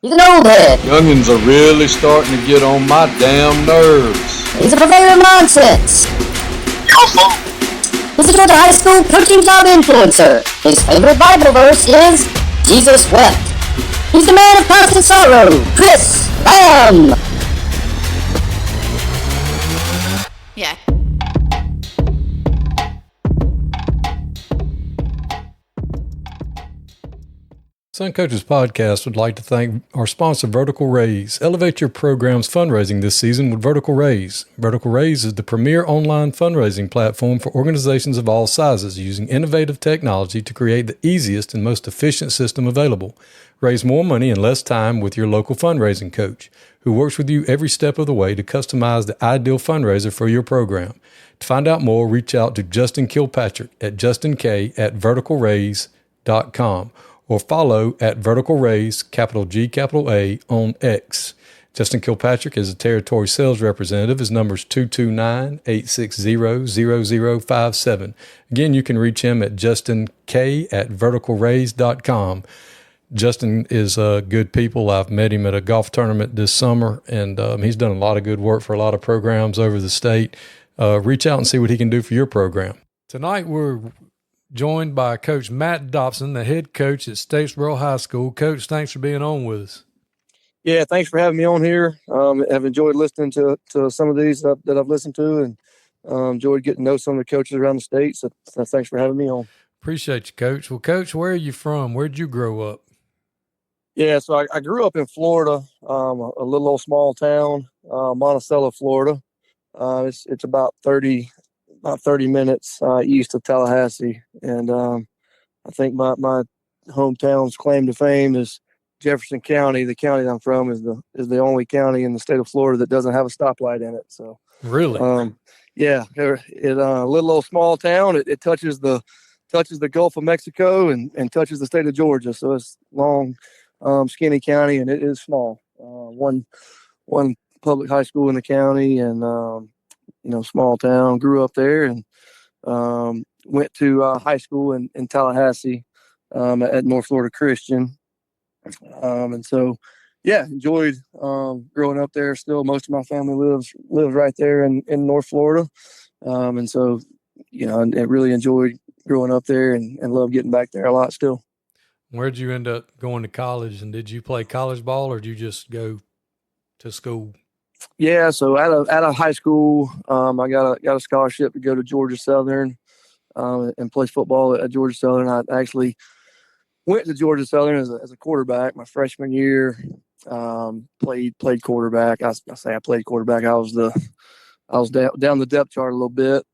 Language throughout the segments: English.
He's an old head. Youngins are really starting to get on my damn nerves. He's a purveyor of nonsense. He's a Georgia high school coaching job influencer. His favorite Bible verse is, Jesus wept. He's the man of constant sorrow, Chris Lamb. Yeah. Sun Coaches Podcast would like to thank our sponsor, Vertical Raise. Elevate your program's fundraising this season with Vertical Raise. Vertical Raise is the premier online fundraising platform for organizations of all sizes, using innovative technology to create the easiest and most efficient system available. Raise more money in less time with your local fundraising coach, who works with you every step of the way to customize the ideal fundraiser for your program. To find out more, reach out to Justin Kilpatrick at justink@verticalraise.com. or follow at Vertical Raise, capital G, capital A, on X. Justin Kilpatrick is a territory sales representative. His number is 229-860-0057. Again, you can reach him at justink@verticalraise.com. Justin is good people. I've met him at a golf tournament this summer, and he's done a lot of good work for a lot of programs over the state. Reach out and see what he can do for your program. Tonight, we're joined by Coach Matt Dobson, the head coach at Statesboro High School. Coach, thanks for being on with us. Yeah, thanks for having me on here. I've enjoyed listening to some of these that I've listened to, and enjoyed getting to know some of the coaches around the state. So thanks for having me on. Appreciate you, Coach. Well, Coach, where are you from? Where'd you grow up? Yeah, so I grew up in Florida, a little old small town, Monticello, Florida. It's about 30 minutes east of Tallahassee, and I think my hometown's claim to fame is Jefferson County. The county that I'm from is the only county in the state of Florida that doesn't have a stoplight in it. So really, yeah, it a little old small town. It touches the Gulf of Mexico and touches the state of Georgia. So it's long, skinny county, and it is small. One public high school in the county, and small town. Grew up there, and went to high school in Tallahassee at North Florida Christian. And so, yeah, enjoyed growing up there. Still, most of my family lives right there in North Florida. And so, I really enjoyed growing up there, and love getting back there a lot still. Where'd you end up going to college, and did you play college ball, or did you just go to school? Yeah, so out of high school, I got a scholarship to go to Georgia Southern and play football at Georgia Southern. I actually went to Georgia Southern as a quarterback my freshman year. Played quarterback. I say I played quarterback. I was down the depth chart a little bit,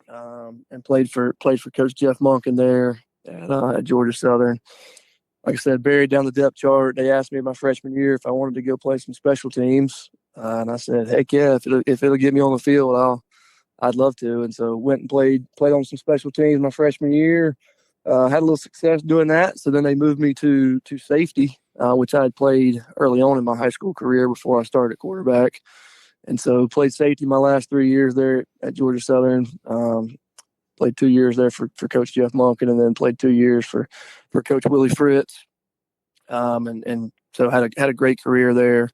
and played for Coach Jeff Monken there at Georgia Southern. Like I said, buried down the depth chart. They asked me my freshman year if I wanted to go play some special teams. And I said, heck yeah, if it'll get me on the field, I'd love to. And so went and played on some special teams my freshman year. Had a little success doing that. So then they moved me to safety, which I had played early on in my high school career before I started at quarterback. And so played safety my last 3 years there at Georgia Southern. Played 2 years there for Coach Jeff Monken, and then played 2 years for Coach Willie Fritz. And so had a great career there.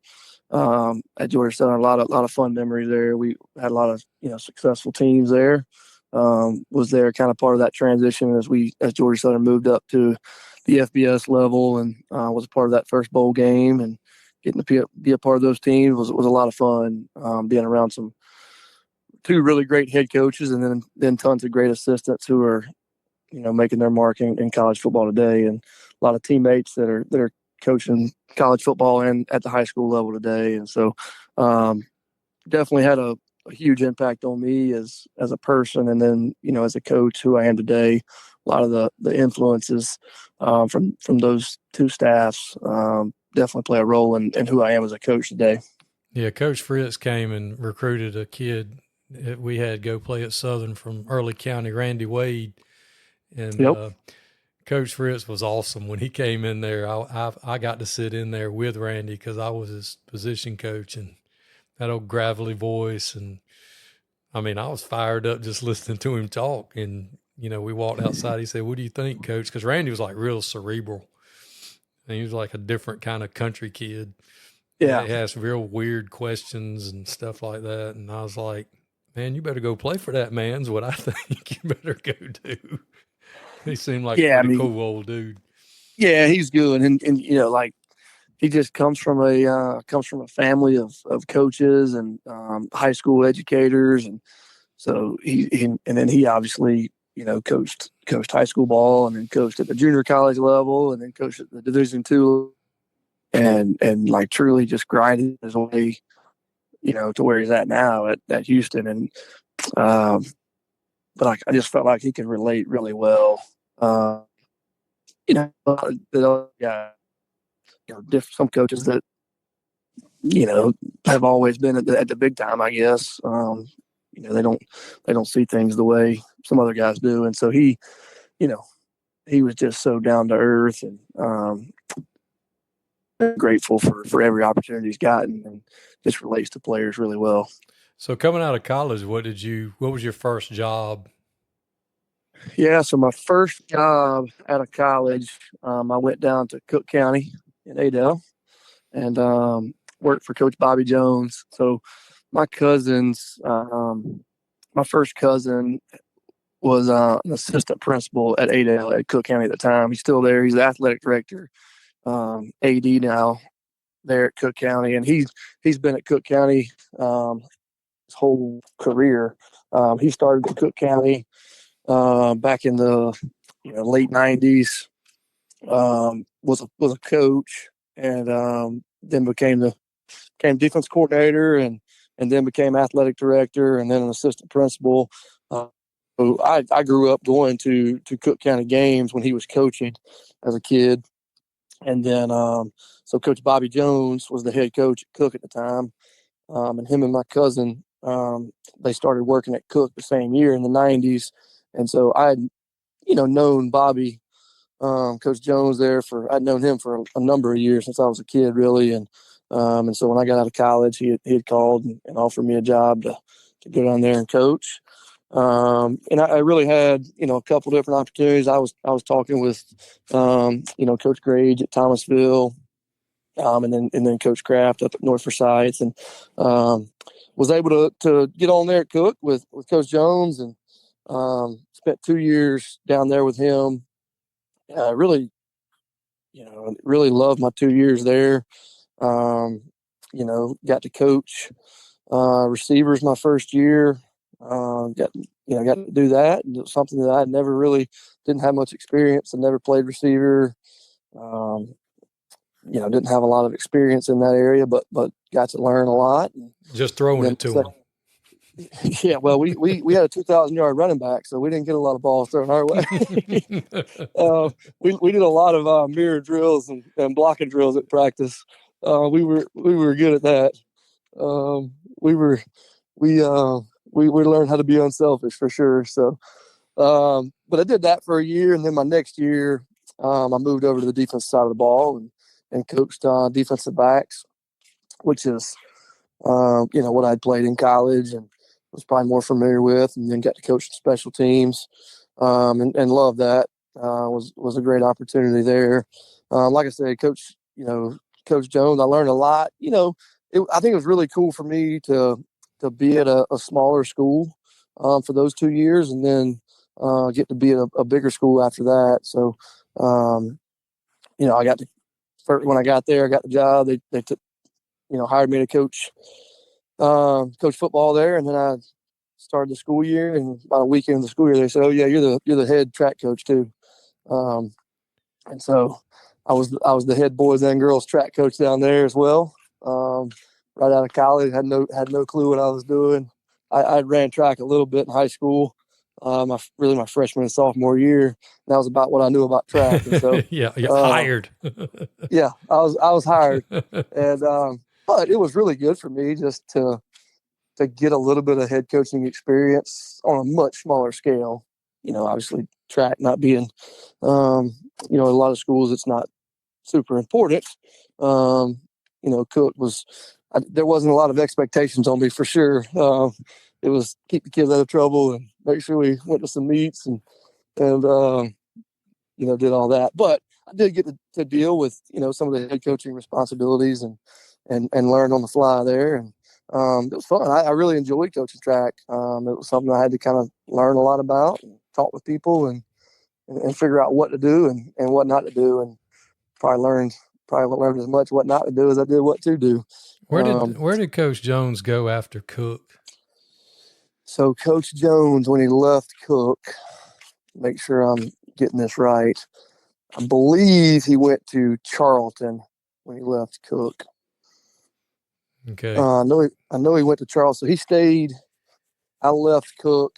At Georgia Southern, a lot of fun memories there. We had a lot of successful teams there. Was there kind of part of that transition as Georgia Southern moved up to the FBS level, and was a part of that first bowl game, and getting to be a part of those teams was a lot of fun. Being around two really great head coaches, and then tons of great assistants who are making their mark in college football today, and a lot of teammates that are coaching college football and at the high school level today. And so definitely had a huge impact on me as a person, and then as a coach who I am today. A lot of the influences from those two staffs definitely play a role in who I am as a coach today. Yeah, Coach Fritz came and recruited a kid that we had go play at Southern from Early County, Randy Wade. And yep. Coach Fritz was awesome. When he came in there, I got to sit in there with Randy because I was his position coach, and that old gravelly voice. And I mean, I was fired up just listening to him talk. And, we walked outside. He said, "What do you think, Coach?" Because Randy was like real cerebral. And he was like a different kind of country kid. Yeah. He asked real weird questions and stuff like that. And I was like, man, you better go play for that man's what I think you better go do. He seemed like a pretty cool old dude. Yeah, he's good. And like, he just comes from a family of coaches and high school educators, and so he and then he obviously coached high school ball, and then coached at the junior college level, and then coached at the Division II, and like truly just grinded his way to where he's at now at Houston. And but I just felt like he could relate really well. Some coaches that have always been at the big time, I guess. They don't see things the way some other guys do, and so he was just so down to earth, and grateful for every opportunity he's gotten, and just relates to players really well. So coming out of college, what was your first job? Yeah, so my first job out of college, I went down to Cook County in Adel, and worked for Coach Bobby Jones. So my first cousin was an assistant principal at Adel at Cook County at the time. He's still there. He's the athletic director, AD now there at Cook County, and he's been at Cook County his whole career. He started at Cook County back in the late 90s. Was a coach, and then became defense coordinator, and then became athletic director, and then an assistant principal. So I grew up going to Cook County games when he was coaching as a kid. And then so Coach Bobby Jones was the head coach at Cook at the time. And him and my cousin, they started working at Cook the same year in the 90s. And so I'd known Bobby, Coach Jones there I'd known him for a number of years since I was a kid, really. And so when I got out of college, he had called and offered me a job to go down there and coach. And I really had, a couple different opportunities. I was talking with, Coach Grage at Thomasville, and then Coach Kraft up at North Forsyth, and was able to get on there at Cook with Coach Jones, and spent 2 years down there with him. Really loved my 2 years there. Got to coach receivers my first year. Got to do that. And it was something that I never really didn't have much experience. I never played receiver. Didn't have a lot of experience in that area, but got to learn a lot. Just throwing it to them. Yeah, well, we had a 2,000-yard running back, so we didn't get a lot of balls thrown our way. We did a lot of mirror drills and blocking drills at practice. We were good at that. We learned how to be unselfish for sure. So, but I did that for a year, and then my next year, I moved over to the defense side of the ball and coached defensive backs, which is what I'd played in college and was probably more familiar with, and then got to coach the special teams, and loved that. Was a great opportunity there. Like I said, Coach Jones, I learned a lot. I think it was really cool for me to be at a smaller school for those 2 years, and then get to be at a bigger school after that. So, I got to when I got there, I got the job. They took, hired me to coach football there, and then I started the school year. And about a week into the school year, they said, "Oh yeah, you're the head track coach too." And so I was the head boys and girls track coach down there as well. Right out of college, had no clue what I was doing. I ran track a little bit in high school, my freshman and sophomore year. And that was about what I knew about track. And so yeah, hired. Yeah, I was hired, and but it was really good for me just to get a little bit of head coaching experience on a much smaller scale. Obviously track not being, a lot of schools it's not super important. Cook was. There wasn't a lot of expectations on me for sure. It was keep the kids out of trouble and make sure we went to some meets and did all that. But I did get to deal with, some of the head coaching responsibilities and learn on the fly there. And it was fun. I really enjoyed coaching track. It was something I had to kind of learn a lot about and talk with people and figure out what to do and what not to do. And probably learned as much what not to do as I did what to do. Where did Coach Jones go after Cook? So Coach Jones, when he left Cook, make sure I'm getting this right, I believe he went to Charlton when he left Cook. Okay. I know he went to Charleston. He stayed. I left Cook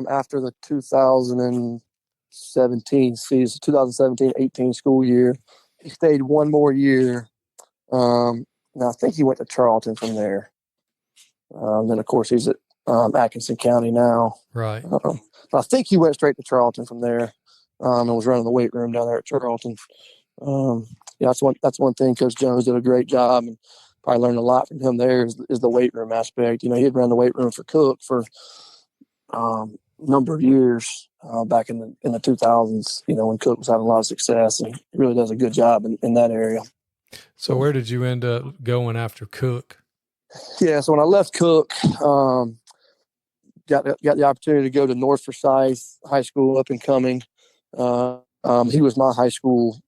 after the 2017 season, 2017-18 school year. He stayed one more year. And I think he went to Charlton from there. Then, of course, he's at Atkinson County now. Right. I think he went straight to Charlton from there and was running the weight room down there at Charlton. That's one thing. Coach Jones did a great job, and probably learned a lot from him there is the weight room aspect. He had run the weight room for Cook for a number of years back in the 2000s, when Cook was having a lot of success, and he really does a good job in that area. So where did you end up going after Cook? Yeah, so when I left Cook, got the opportunity to go to North Forsyth High School, up and coming. He was my high school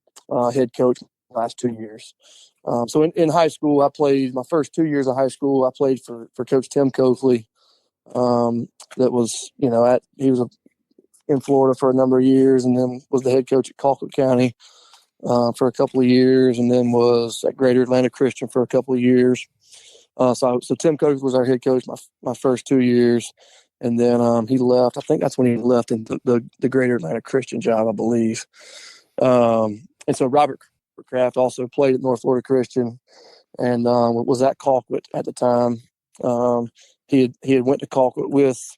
head coach the last 2 years. So in high school, I played my first 2 years of high school. I played for Coach Tim Coakley. That was, he was in Florida for a number of years, and then was the head coach at Colquitt County for a couple of years, and then was at Greater Atlanta Christian for a couple of years. So Tim Coakley was our head coach my first 2 years, and then he left. I think that's when he left in the Greater Atlanta Christian job, I believe. And so Robert Kraft also played at North Florida Christian, and was at Colquitt at the time. He had went to Colquitt with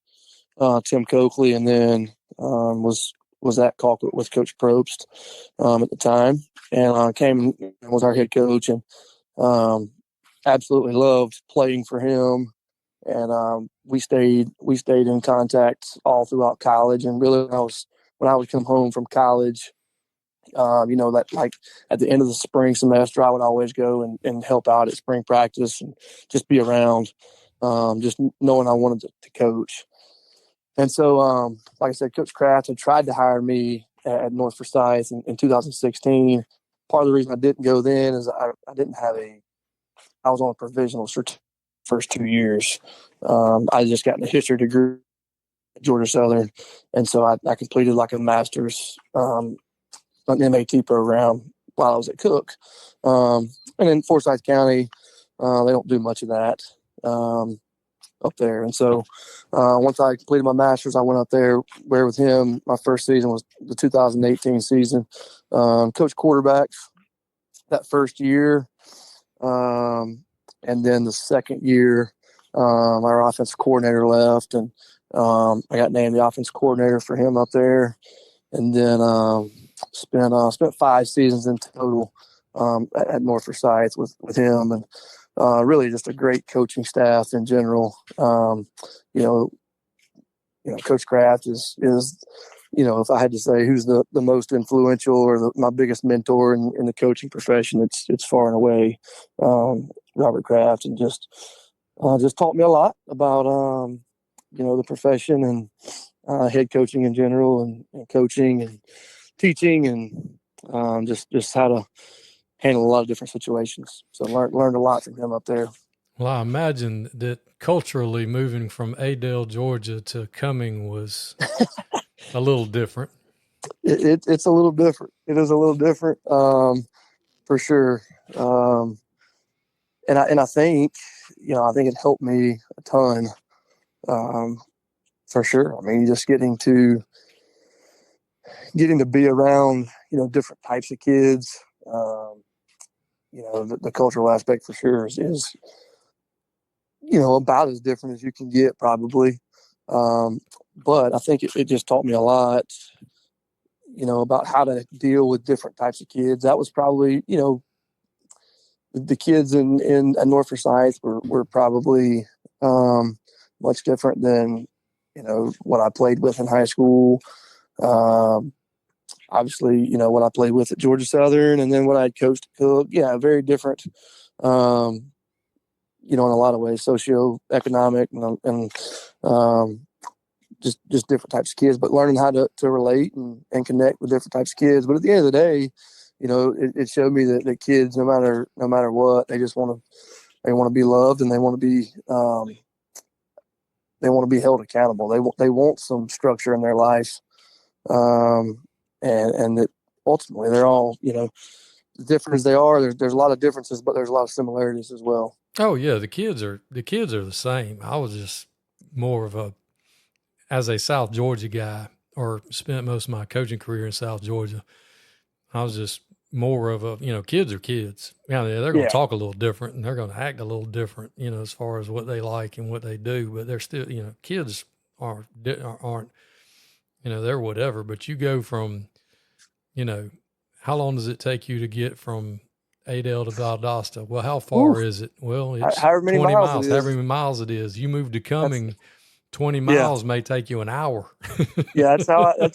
Tim Coakley, and then was at Colquitt with Coach Probst at the time, and came and was our head coach, and absolutely loved playing for him. And we stayed in contact all throughout college, and really when I would come home from college, that like at the end of the spring semester, I would always go and help out at spring practice and just be around, just knowing I wanted to coach. And so, like I said, Coach Kraft had tried to hire me at North Forsyth in 2016. Part of the reason I didn't go then is I was on a provisional first 2 years. I just got a history degree at Georgia Southern, and so I completed like a master's an MAT program while I was at Cook. And in Forsyth County, they don't do much of that up there. And so once I completed my master's, I went up there where with him. My first season was the 2018 season. Coached quarterbacks that first year. And then the second year, our offensive coordinator left, and I got named the offensive coordinator for him up there. And then spent 5 seasons in total at North Forsyth with him, and really just a great coaching staff in general. Coach Kraft is if I had to say who's the most influential or my biggest mentor in the coaching profession, it's far and away Robert Kraft, and just taught me a lot about the profession and head coaching in general, and coaching and teaching, and just how to handle a lot of different situations. So learned a lot from him up there. Well, I imagine that culturally moving from Adel, Georgia to Cumming was a little different. It's a little different. It is a little different, for sure. And I think, I think it helped me a ton, for sure. I mean, just getting to be around, different types of kids, the cultural aspect for sure is about as different as you can get probably. But I think it just taught me a lot, about how to deal with different types of kids. That was probably, the kids in North Forsyth were probably much different than, what I played with in high school. obviously, what I played with at Georgia Southern, and then when I had coached at Cook. Yeah, very different. In a lot of ways, socioeconomic and just different types of kids, but learning how to relate and connect with different types of kids. But at the end of the day, it showed me that kids, no matter what, they just want to be loved, and they want to be held accountable. They want some structure in their life, and that ultimately they're all, different as they are. There's a lot of differences, but there's a lot of similarities as well. Oh yeah, the kids are the same. I was just more of as a South Georgia guy, or spent most of my coaching career in South Georgia. I was just more of kids are kids. Yeah, they're going to talk a little different, and they're going to act a little different, as far as what they like and what they do. But they're still, kids aren't, they're whatever. But you go from, how long does it take you to get from Adel to Valdosta? Well, how far is it? Well, it's 20 miles. However many miles it is. You move to Cumming, 20 miles may take you an hour. Yeah, that's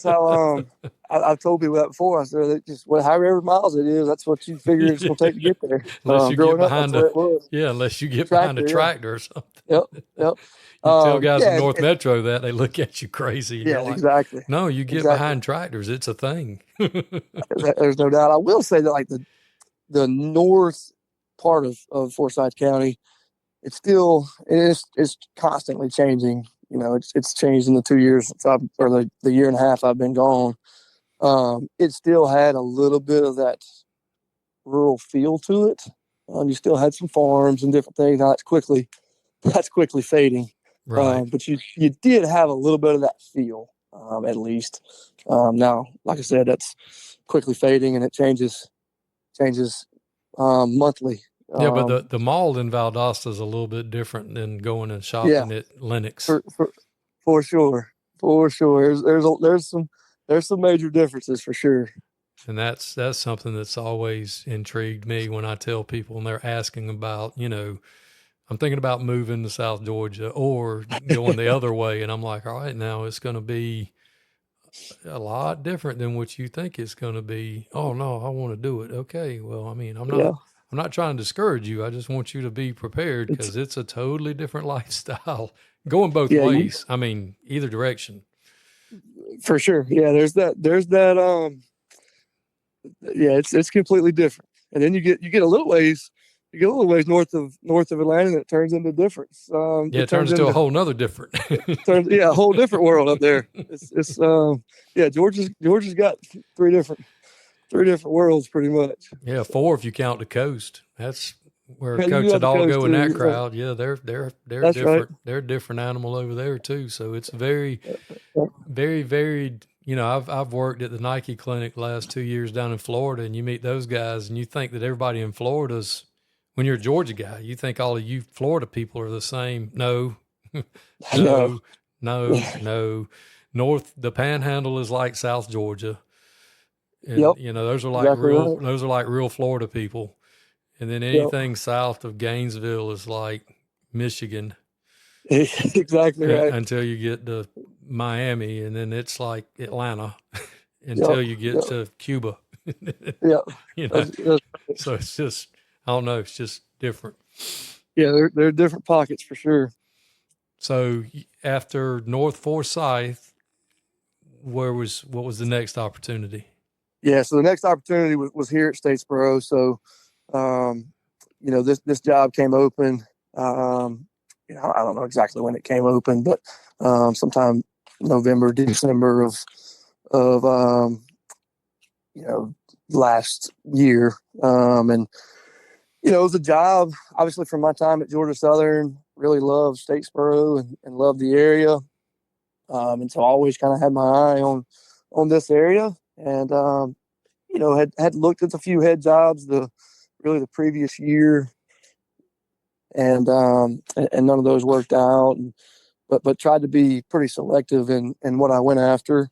how. I've told people that before. I said, however miles it is, that's what you figure it's going to take to get there. Unless you get behind unless you get behind a tractor or something. Yep. You tell guys in North Metro that, they look at you crazy. Yeah, exactly. No, you get behind tractors. It's a thing. There's no doubt. I will say that, like, the north part of Forsyth County, it's constantly changing. It's changed in the 2 years since the year and a half I've been gone. It still had a little bit of that rural feel to it. You still had some farms and different things. Now that's quickly fading. Right. But you did have a little bit of that feel, at least. Now, like I said, that's quickly fading, and it changes monthly. Yeah, but the mall in Valdosta is a little bit different than going and shopping at Lennox. For sure. There's some major differences for sure. And that's something that's always intrigued me when I tell people and they're asking about, I'm thinking about moving to South Georgia or going the other way. And I'm like, all right, now it's going to be a lot different than what you think it's going to be. Oh no, I want to do it. Okay. Well, I mean, I'm not trying to discourage you. I just want you to be prepared, because it's a totally different lifestyle going both ways. I mean, either direction. For sure. Yeah. There's that, it's completely different. And then you get a little ways north of Atlanta, and it turns into difference. It turns into a whole nother different. A whole different world up there. Georgia's got three different worlds pretty much. Yeah, 4 if you count the coast. That's where Coach Hidalgo and that crowd. Yeah, they're different. Right. They're a different animal over there too. So it's very, very varied. I've worked at the Nike clinic the last 2 years down in Florida, and you meet those guys, and you think that everybody in Florida's, when you're a Georgia guy, you think all of you Florida people are the same. No. No. North, the Panhandle is like South Georgia. And, those are like those are like real Florida people. And then anything south of Gainesville is like Michigan. Exactly right. Until you get to Miami, and then it's like Atlanta until you get to Cuba. So it's just, I don't know, it's just different. Yeah, they're different pockets for sure. So after North Forsyth, what was the next opportunity? Yeah, so the next opportunity was here at Statesboro. So, this job came open. I don't know exactly when it came open, but sometime November, December of last year. And it was a job, obviously, from my time at Georgia Southern. Really loved Statesboro and loved the area. And so I always kind of had my eye on this area, and had looked at a few head jobs the previous year, and none of those worked out. But tried to be pretty selective in what I went after.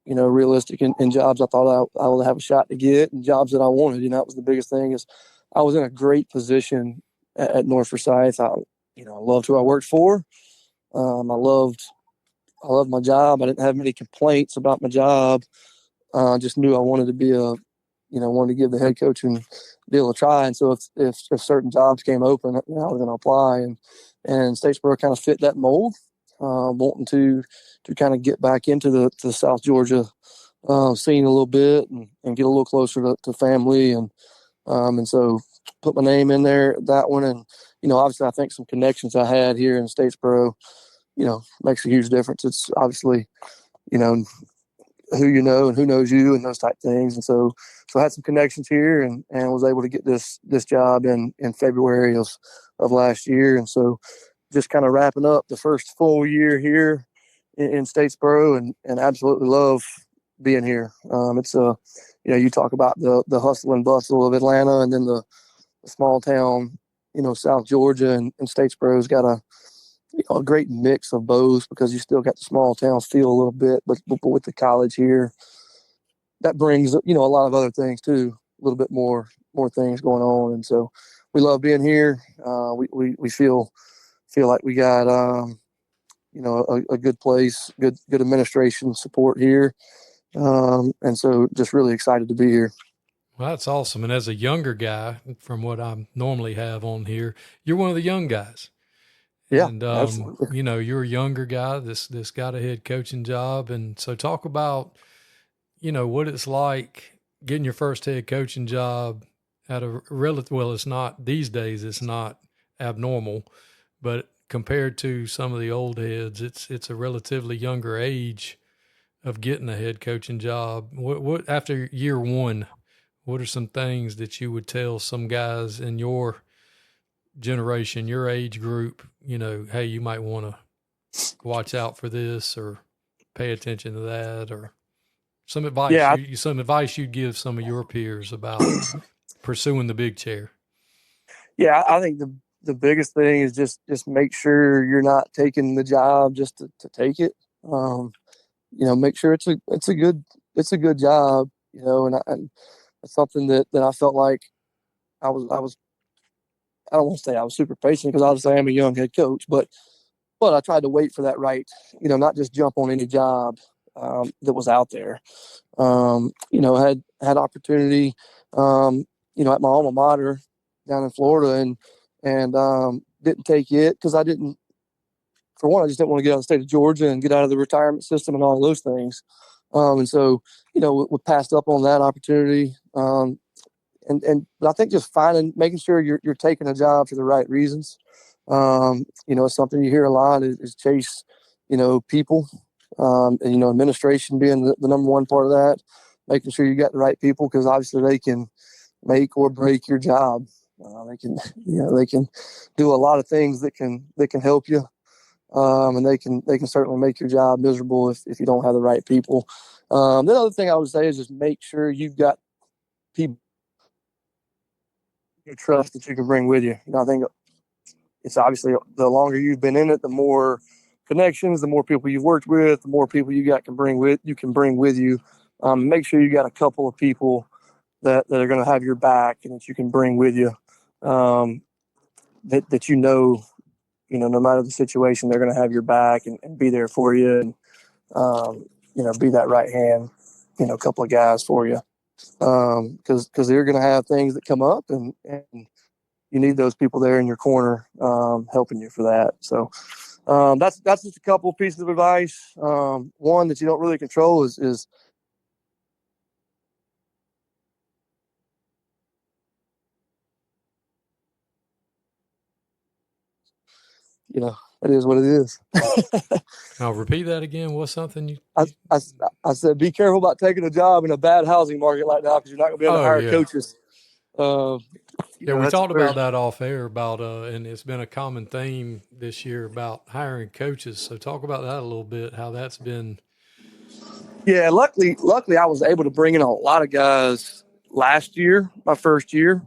Realistic in jobs I thought I would have a shot to get, and jobs that I wanted. That was the biggest thing. Is I was in a great position at North Forsyth. I loved who I worked for. I loved my job. I didn't have many complaints about my job. just knew I wanted to be wanted to give the head coaching deal a try. And so if certain jobs came open, I was going to apply, and Statesboro kind of fit that mold, wanting to kind of get back into the South Georgia scene a little bit and get a little closer to family. And so put my name in there, that one. And, obviously I think some connections I had here in Statesboro, makes a huge difference. It's obviously, who you know and who knows you and those type things. And so I had some connections here and was able to get this job in February of last year. And so just kind of wrapping up the first full year here in Statesboro and absolutely love being here. It's you talk about the hustle and bustle of Atlanta and then the small town, South Georgia, and Statesboro's got a great mix of both, because you still got the small town feel a little bit, but with the college here, that brings, a lot of other things too, a little bit more things going on. And so we love being here. We feel like we got, a good place, good administration support here. And so just really excited to be here. Well, that's awesome. And as a younger guy, from what I normally have on here, you're one of the young guys. Yeah, and, absolutely. You're a younger guy, this got a head coaching job. And so talk about, what it's like getting your first head coaching job at a well, it's not these days, it's not abnormal, but compared to some of the old heads, it's a relatively younger age of getting a head coaching job. What after year one, what are some things that you would tell some guys in your generation, your age group, hey, you might want to watch out for this or pay attention to that, or some advice, some advice you'd give some of your peers about pursuing the big chair? Yeah, I think the biggest thing is just make sure you're not taking the job just to take it. Make sure it's a good job, and it's something that I felt like I don't want to say I was super patient, because obviously I'm a young head coach, but I tried to wait for that right, not just jump on any job that was out there. Had opportunity, at my alma mater down in Florida, and didn't take it because I just didn't want to get out of the state of Georgia and get out of the retirement system and all those things. And so, we passed up on that opportunity. But I think just making sure you're taking a job for the right reasons. It's something you hear a lot is chase, people, and, administration being the number one part of that, making sure you got the right people, because obviously they can make or break your job. They can do a lot of things that can help you. And they can certainly make your job miserable if you don't have the right people. The other thing I would say is just make sure you've got people you trust that you can bring with you. I think it's obviously the longer you've been in it, the more connections, the more people you've worked with, the more people you can bring with you. Make sure you got a couple of people that are going to have your back and that you can bring with you. That no matter the situation, they're going to have your back and be there for you, and be that right hand, couple of guys for you. Because they're going to have things that come up, and you need those people there in your corner, helping you for that. So that's just a couple of pieces of advice. One that you don't really control is it is what it is. I'll repeat that again. What's something you? I said, be careful about taking a job in a bad housing market like that, because you're not going to be able to hire coaches. We talked about that off air and it's been a common theme this year about hiring coaches. So talk about that a little bit, how that's been. Yeah, luckily I was able to bring in a lot of guys last year, my first year.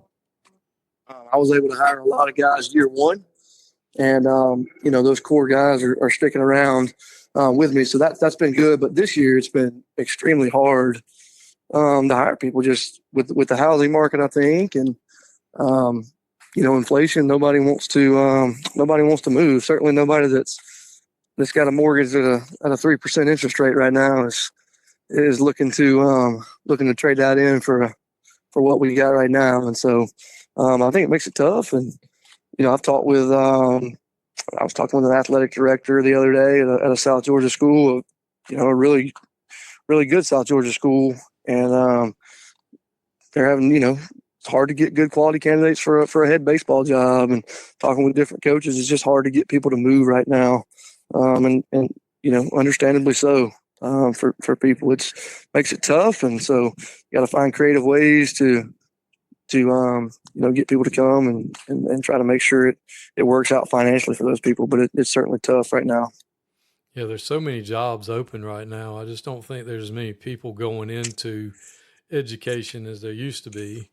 I was able to hire a lot of guys year one. And, those core guys are sticking around with me. So that's been good. But this year it's been extremely hard to hire people just with the housing market, I think. And, inflation, nobody wants to move. Certainly nobody that's got a mortgage at a 3% interest rate right now is is looking to trade that in for what we got right now. And so I think it makes it tough. And I've talked with I was talking with an athletic director the other day at a South Georgia school, a really, really good South Georgia school. And they're having, it's hard to get good quality candidates for a head baseball job. And talking with different coaches, it's just hard to get people to move right now. And understandably so for people. It makes it tough. And so you got to find creative ways to get people to come and try to make sure it works out financially for those people. But it's certainly tough right now. Yeah, there's so many jobs open right now. I just don't think there's as many people going into education as there used to be.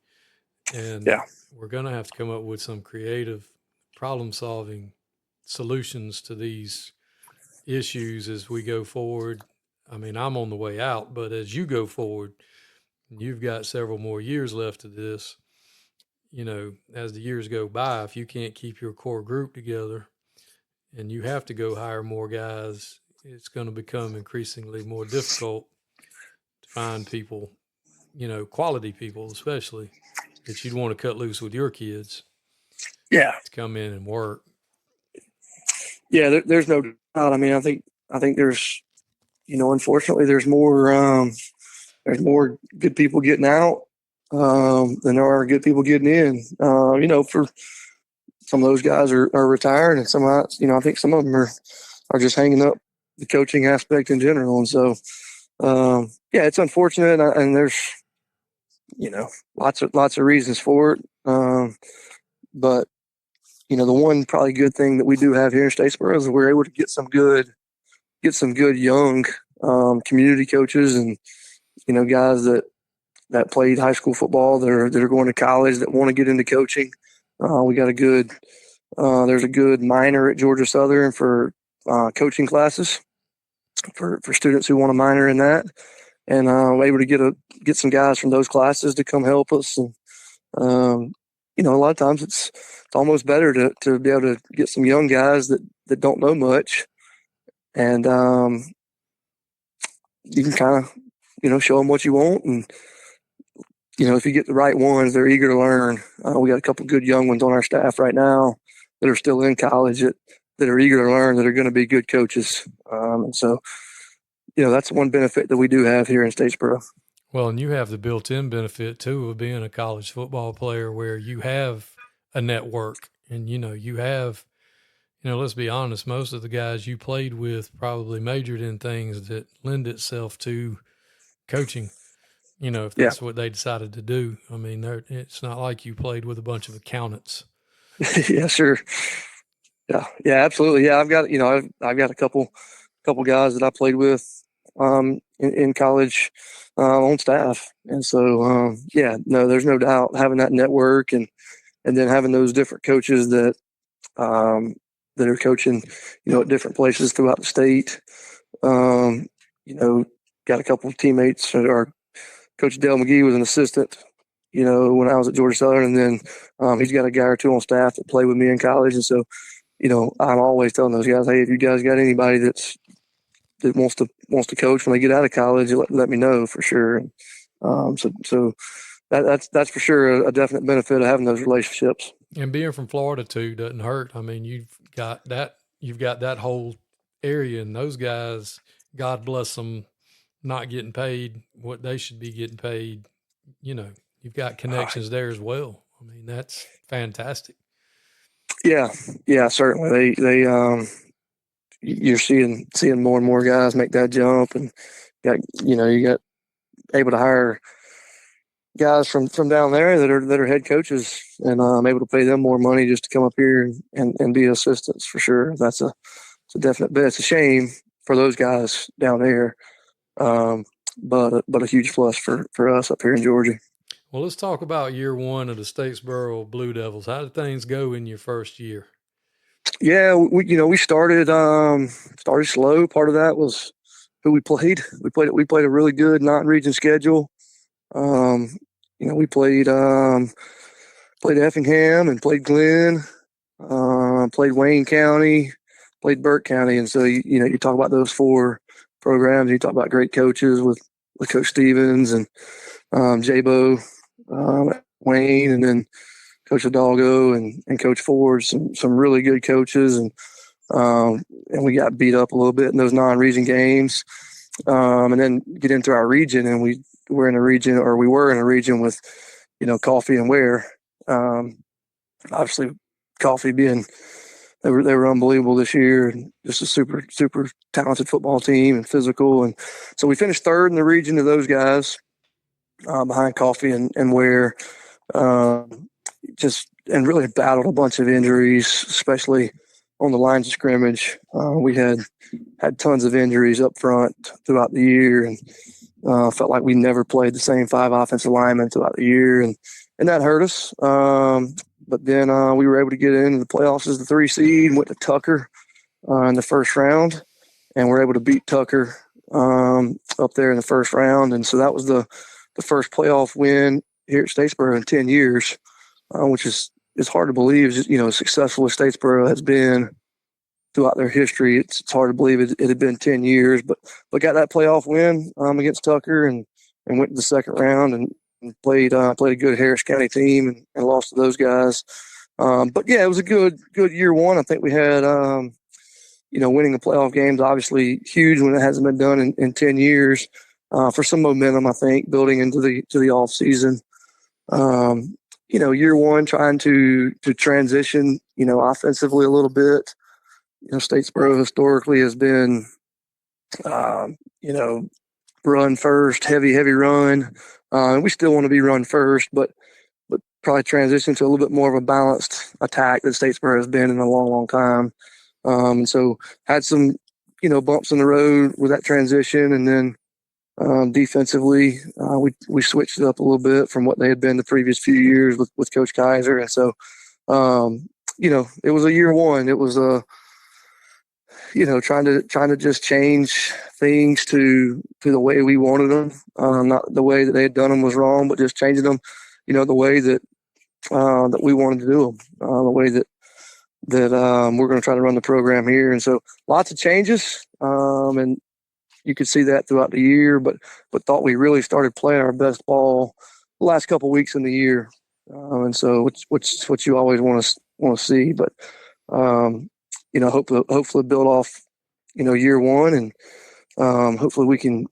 And we're going to have to come up with some creative problem-solving solutions to these issues as we go forward. I mean, I'm on the way out, but as you go forward, you've got several more years left of this. As the years go by, if you can't keep your core group together and you have to go hire more guys, it's going to become increasingly more difficult to find people, quality people, especially that you'd want to cut loose with your kids. Yeah. To come in and work. Yeah. There's no doubt. I mean, I think there's, unfortunately there's more good people getting out than there are good people getting in. For some of those guys are retired, and some, I think some of them are just hanging up the coaching aspect in general. And so, it's unfortunate, and there's, lots of reasons for it. But the one probably good thing that we do have here in Statesboro is we're able to get some good young community coaches and guys that played high school football that are going to college that want to get into coaching. We got there's a good minor at Georgia Southern for coaching classes for students who want to minor in that, and we're able to get some guys from those classes to come help us. And a lot of times it's almost better to be able to get some young guys that don't know much, and you can kind of show them what you want. And if you get the right ones, they're eager to learn. We got a couple of good young ones on our staff right now that are still in college that are eager to learn, that are going to be good coaches. And so, that's one benefit that we do have here in Statesboro. Well, and you have the built-in benefit too of being a college football player, where you have a network, and you have, let's be honest, most of the guys you played with probably majored in things that lend itself to coaching. If that's what they decided to do. I mean, it's not like you played with a bunch of accountants. Yeah, sure. Yeah, absolutely. Yeah, I've got I've got a couple guys that I played with in college on staff, and so there's no doubt having that network and then having those different coaches that are coaching at different places throughout the state. Got a couple of teammates that are. Coach Dale McGee was an assistant, when I was at Georgia Southern, and then he's got a guy or two on staff that played with me in college. And so, I'm always telling those guys, hey, if you guys got anybody that wants to coach when they get out of college, let me know for sure. And so that's for sure a definite benefit of having those relationships. And being from Florida too doesn't hurt. I mean, you've got that whole area, and those guys, God bless them, not getting paid what they should be getting paid. You've got connections there as well. I mean, that's fantastic. Yeah, certainly. They you're seeing more and more guys make that jump, and you got able to hire guys from down there that are head coaches, and I'm able to pay them more money just to come up here and be assistants for sure. It's a definite bet. It's a shame for those guys down there. But a huge plus for us up here in Georgia. Well, let's talk about year one of the Statesboro Blue Devils. How did things go in your first year? Yeah, we started slow. Part of that was who we played. We played a really good non-region schedule. We played Effingham and played Glenn, played Wayne County, played Burke County, and so you talk about those four programs. You talk about great coaches with Coach Stevens and J-Bo, Wayne, and then Coach Hidalgo and Coach Ford, some really good coaches. And we got beat up a little bit in those non-region games. And then get into our region, and we were in a region with, Coffee and Ware. Obviously, Coffee being they were unbelievable this year, and just a super, super talented football team and physical. And so we finished third in the region to those guys, behind Coffee and Ware. And really battled a bunch of injuries, especially on the lines of scrimmage. We had tons of injuries up front throughout the year, and felt like we never played the same 5 offensive linemen throughout the year, and that hurt us. But then we were able to get into the playoffs as the 3 seed, went to Tucker in the first round, and we're able to beat Tucker up there in the first round. And so that was the first playoff win here at Statesboro in 10 years, which is hard to believe. Just, as successful as Statesboro has been throughout their history, it's hard to believe it had been 10 years. But got that playoff win against Tucker and went to the second round and played a good Harris County team and lost to those guys. But yeah, it was a good year one. I think we had winning the playoff games, obviously huge when it hasn't been done in 10 years. For some momentum, I think, building into the off season. Year one, trying to transition, offensively a little bit. Statesboro historically has been, run first, heavy run. We still want to be run first, but probably transition to a little bit more of a balanced attack that Statesboro has been in a long, long time. And so had some, bumps in the road with that transition. And then defensively, we switched it up a little bit from what they had been the previous few years with Coach Kaiser. And so, it was a year one. It was trying to just change things to the way we wanted them. Not the way that they had done them was wrong, but just changing them, the way that we wanted to do them, the way that we're going to try to run the program here. And so lots of changes. And you could see that throughout the year, but thought we really started playing our best ball the last couple of weeks in the year. And so which what you always want to see, but hopefully build off, year one, and hopefully we can,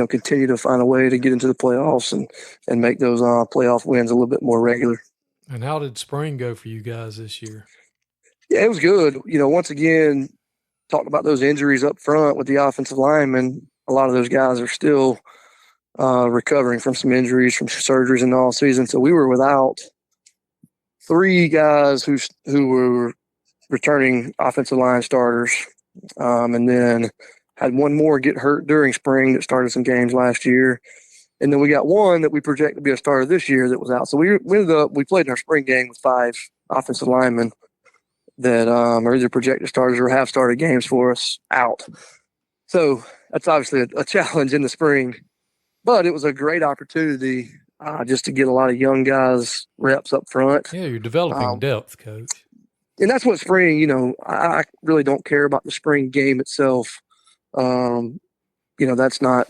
continue to find a way to get into the playoffs and make those playoff wins a little bit more regular. And how did spring go for you guys this year? Yeah, it was good. Once again, talked about those injuries up front with the offensive linemen. A lot of those guys are still recovering from some injuries, from surgeries in the off season. So we were without 3 guys who were returning offensive line starters, and then had one more get hurt during spring that started some games last year. And then we got one that we project to be a starter this year that was out. So we played in our spring game with 5 offensive linemen that are either projected starters or have started games for us out. So that's obviously a challenge in the spring, but it was a great opportunity just to get a lot of young guys reps up front. Yeah, you're developing depth, Coach. And that's what spring, I really don't care about the spring game itself. That's not,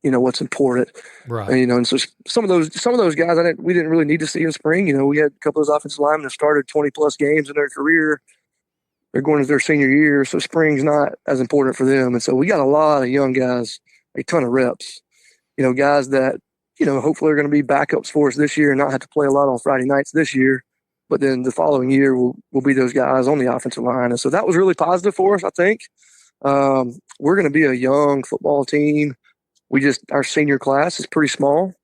what's important. Right. And so some of those guys we didn't really need to see in spring. We had a couple of those offensive linemen that started 20 plus games in their career. They're going into their senior year. So spring's not as important for them. And so we got a lot of young guys, a ton of reps, guys that, hopefully are going to be backups for us this year and not have to play a lot on Friday nights this year. But then the following year will be those guys on the offensive line. And so that was really positive for us, I think. We're going to be a young football team. Our senior class is pretty small.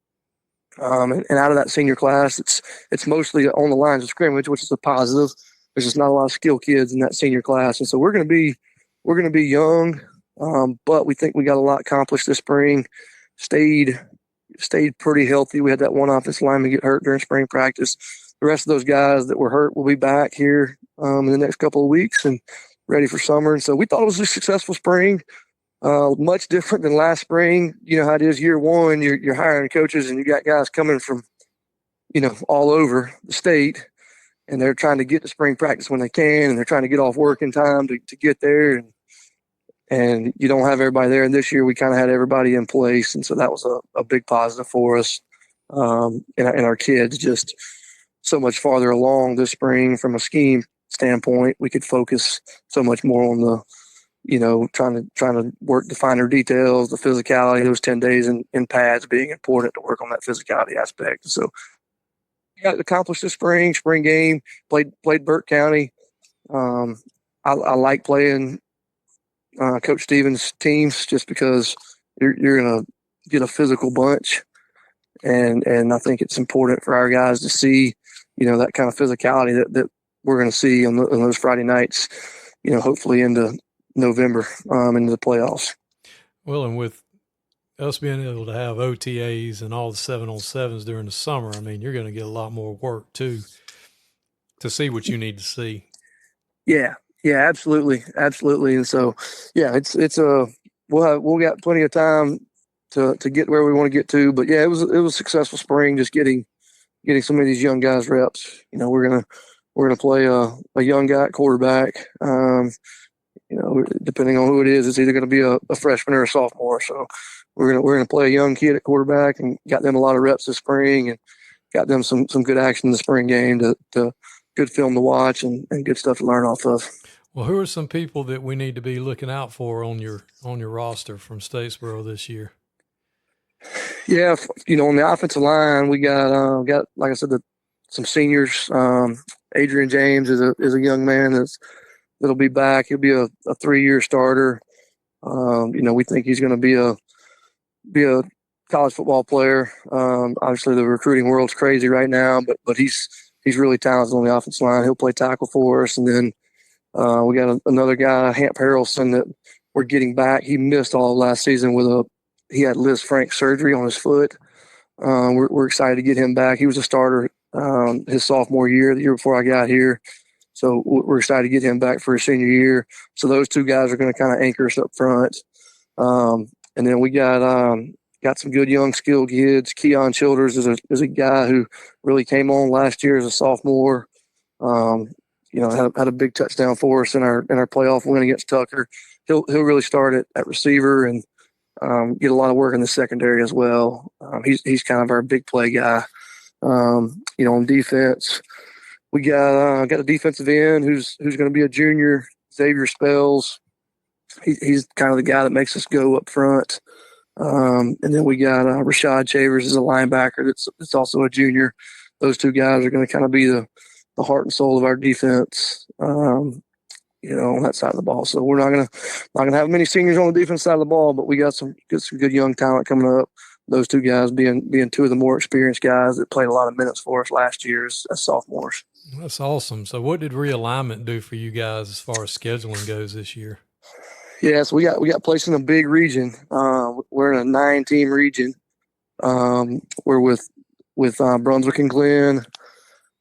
And out of that senior class, it's mostly on the lines of scrimmage, which is a positive. There's just not a lot of skill kids in that senior class. And so we're going to be young. But we think we got a lot accomplished this spring. Stayed pretty healthy. We had that one offensive lineman get hurt during spring practice. The rest of those guys that were hurt will be back here in the next couple of weeks and ready for summer. And so we thought it was a successful spring, much different than last spring. You know how it is year one, you're hiring coaches and you got guys coming from, all over the state, and they're trying to get to spring practice when they can, and they're trying to get off work in time to get there. and you don't have everybody there. And this year we kind of had everybody in place, and so that was a big positive for us. And our kids just so much farther along this spring from a scheme standpoint. We could focus so much more on the, trying to work the finer details, the physicality. Those 10 days in pads being important to work on that physicality aspect. So we got accomplished this spring game. Played Burke County. I like playing Coach Stevens' teams just because you're gonna get a physical bunch. And I think it's important for our guys to see, that kind of physicality that we're going to see on those Friday nights, hopefully into November, into the playoffs. Well, and with us being able to have OTAs and all the 7-on-7s during the summer, I mean, you're going to get a lot more work too to see what you need to see. Yeah, absolutely. And so, yeah, we'll got plenty of time to get where we want to get to. But yeah, it was a successful spring, just getting some of these young guys reps. We're gonna play a young guy at quarterback. Depending on who it is, it's either gonna be a freshman or a sophomore. So we're gonna play a young kid at quarterback, and got them a lot of reps this spring, and got them some good action in the spring game to good film to watch and good stuff to learn off of. Well, who are some people that we need to be looking out for on your roster from Statesboro this year? Yeah, on the offensive line, we got like I said, some seniors. Adrian James is a young man that'll be back. He'll be a 3-year starter. We think he's going to be a college football player. Obviously, the recruiting world's crazy right now, but he's really talented on the offensive line. He'll play tackle for us, and then we got another guy, Hamp Harrelson, that we're getting back. He missed all of last season he had Liz Frank surgery on his foot. We're excited to get him back. He was a starter his sophomore year, the year before I got here. So we're excited to get him back for his senior year. So those two guys are going to kind of anchor us up front. And then we got some good young skilled kids. Keon Childers is a guy who really came on last year as a sophomore. Had a big touchdown for us in our playoff win against Tucker. He'll really start at receiver and get a lot of work in the secondary as well. He's kind of our big play guy. On defense, we got a defensive end who's going to be a junior, Xavier Spells. He's kind of the guy that makes us go up front. And then we got Rashad Chavers as a linebacker that's also a junior. Those two guys are going to kind of be the heart and soul of our defense. On that side of the ball. So we're not gonna have many seniors on the defense side of the ball, but we got some good young talent coming up. Those two guys being two of the more experienced guys that played a lot of minutes for us last year as sophomores. That's awesome. So what did realignment do for you guys as far as scheduling goes this year? Yeah, so we got placed in a big region. We're in a 9-team region. We're with Brunswick and Glenn,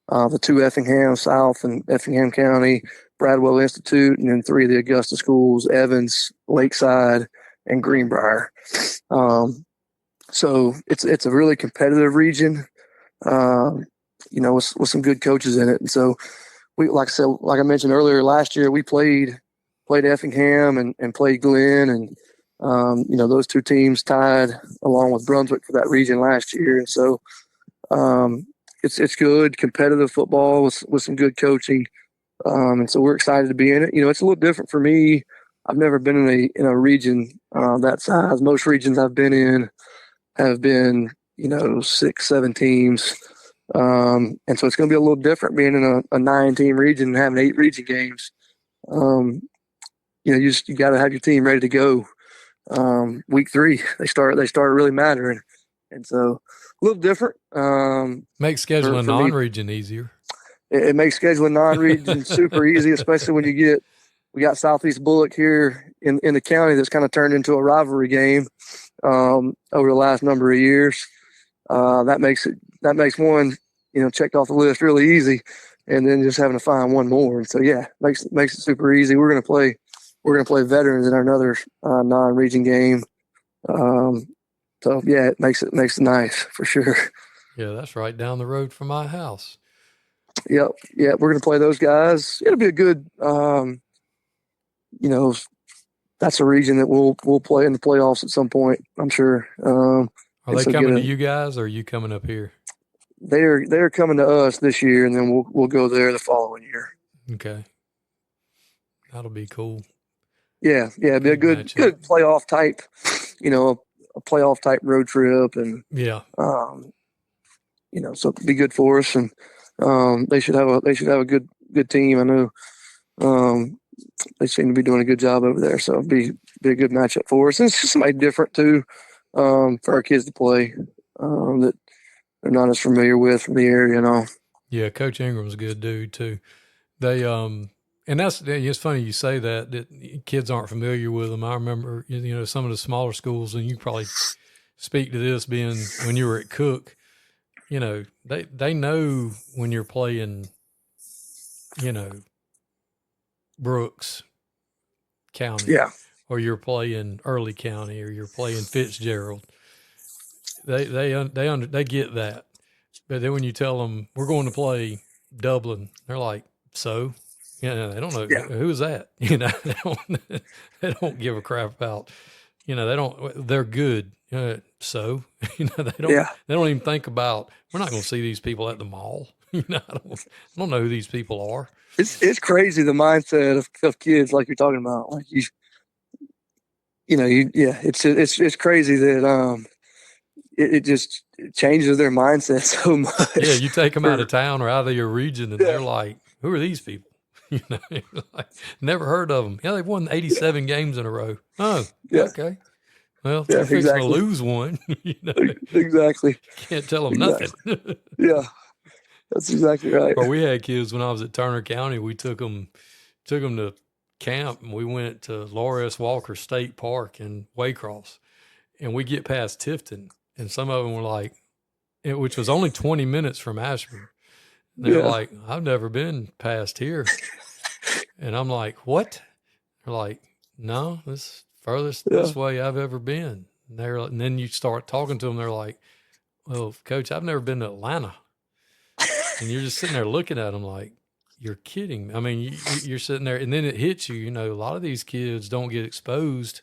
the two Effingham South and Effingham County, Bradwell Institute, and then 3 of the Augusta schools, Evans, Lakeside, and Greenbrier. So it's a really competitive region, with some good coaches in it. And so like I mentioned earlier, last year we played Effingham and played Glenn, and those two teams tied along with Brunswick for that region last year. And so it's good competitive football with some good coaching. And so we're excited to be in it. It's a little different for me. I've never been in a region that size. Most regions I've been in have been, 6, 7 teams. And so it's going to be a little different being in a 9-team region and having 8 region games. You got to have your team ready to go. Week 3, they start really mattering. And so a little different. Makes scheduling non-region easier. It makes scheduling non-region super easy, especially when we got Southeast Bullock here in the county that's kind of turned into a rivalry game over the last number of years. That makes one, checked off the list really easy, and then just having to find one more. And so makes it super easy. We're gonna play veterans in another non-region game. It makes it nice for sure. Yeah, that's right down the road from my house. Yep. Yeah, we're going to play those guys. It'll be a good, that's a region that we'll play in the playoffs at some point, I'm sure. Are they coming to you guys, or are you coming up here? They're coming to us this year, and then we'll go there the following year. Okay, that'll be cool. Yeah, it'd be a good playoff type, a playoff type road trip, and so it'd be good for us, and they should have a good team. I know they seem to be doing a good job over there, so it'd be a good matchup for us. And it's just somebody different too, for our kids to play that they're not as familiar with from the area and all. Yeah, Coach Ingram's a good dude too. They and it's funny you say that kids aren't familiar with them. I remember, some of the smaller schools, and you probably speak to this being when you were at Cook, they know when you're playing, Brooks County, or you're playing Early County, or you're playing Fitzgerald. They get that. But then when you tell them we're going to play Dublin, they're like, so. They don't know who's that. They don't give a crap about. They're good. So they don't even think about. We're not going to see these people at the mall. I don't know who these people are. It's crazy the mindset of kids like you're talking about. Like it's crazy that it just changes their mindset so much. Yeah, you take them out of town or out of your region, and they're like, who are these people? Like, never heard of them. Yeah, they've won 87 games in a row. Oh, okay. Well, they're fixing to lose one. Exactly. Can't tell them nothing. Yeah, that's exactly right. Or we had kids when I was at Turner County. We took them to camp, and we went to Laura S. Walker State Park in Waycross, and we get past Tifton, and some of them were like, which was only 20 minutes from Ashburn. They're like, I've never been past here. And I'm like, what? They're like, no, this is furthest this way I've ever been. And then you start talking to them. They're like, well, Coach, I've never been to Atlanta. And you're just sitting there looking at them like, you're kidding. I mean, you're sitting there, and then it hits you. A lot of these kids don't get exposed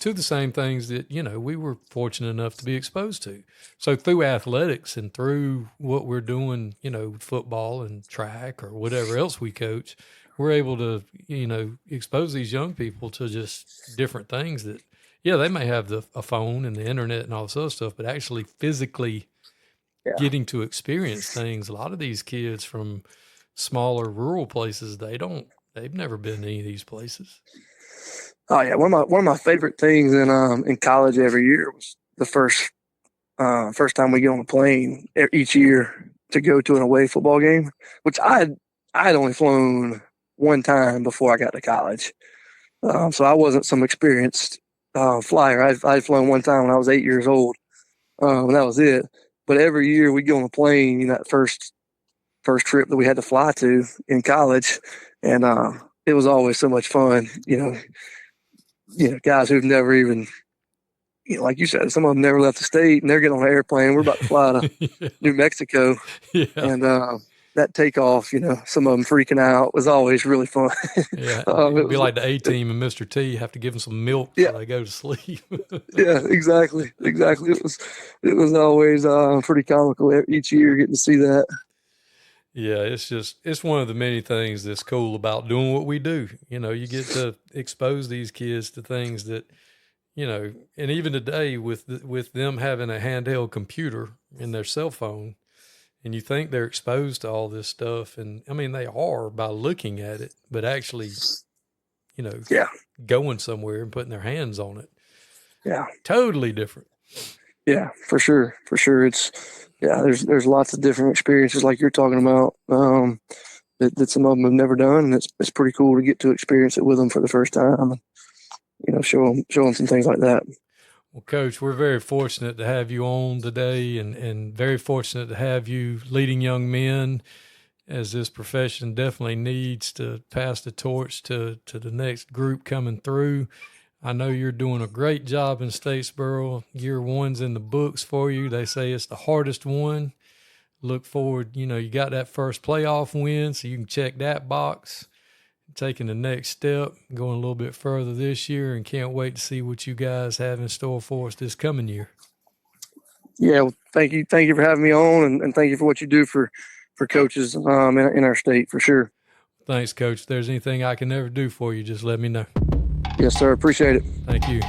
to the same things that, we were fortunate enough to be exposed to. So through athletics and through what we're doing, football and track or whatever else we coach, we're able to, expose these young people to just different things that, they may have a phone and the internet and all this other stuff, but actually physically getting to experience things. A lot of these kids from smaller rural places, they've never been to any of these places. Oh yeah, one of my favorite things in college every year was the first time we get on a plane each year to go to an away football game, which I had only flown one time before I got to college, so I wasn't some experienced flyer. I'd flown one time when I was 8 years old, and that was it. But every year we go on a plane, that first trip that we had to fly to in college, and it was always so much fun, guys who've never even, like you said, some of them never left the state, and they're getting on an airplane. We're about to fly to New Mexico, and that takeoff, some of them freaking out was always really fun. It would be like the A-team and Mr. T. You have to give them some milk before they go to sleep. Yeah, exactly. It was always pretty comical each year getting to see that. Yeah, it's one of the many things that's cool about doing what we do. You get to expose these kids to things that, and even today with them having a handheld computer in their cell phone, and you think they're exposed to all this stuff. And I mean, they are by looking at it, but actually, going somewhere and putting their hands on it. Yeah. Totally different. Yeah, for sure. It's, there's lots of different experiences like you're talking about that some of them have never done. And it's pretty cool to get to experience it with them for the first time and, show them some things like that. Well, Coach, we're very fortunate to have you on today and very fortunate to have you leading young men, as this profession definitely needs to pass the torch to the next group coming through. I know you're doing a great job in Statesboro. Year one's in the books for you. They say it's the hardest one. Look forward, you got that first playoff win, so you can check that box. taking the next step, going a little bit further this year, and can't wait to see what you guys have in store for us this coming year. Yeah, well, thank you for having me on, and thank you for what you do for coaches in our state, for sure. Thanks, Coach. If there's anything I can ever do for you, just let me know. Yes, sir. Appreciate it. Thank you.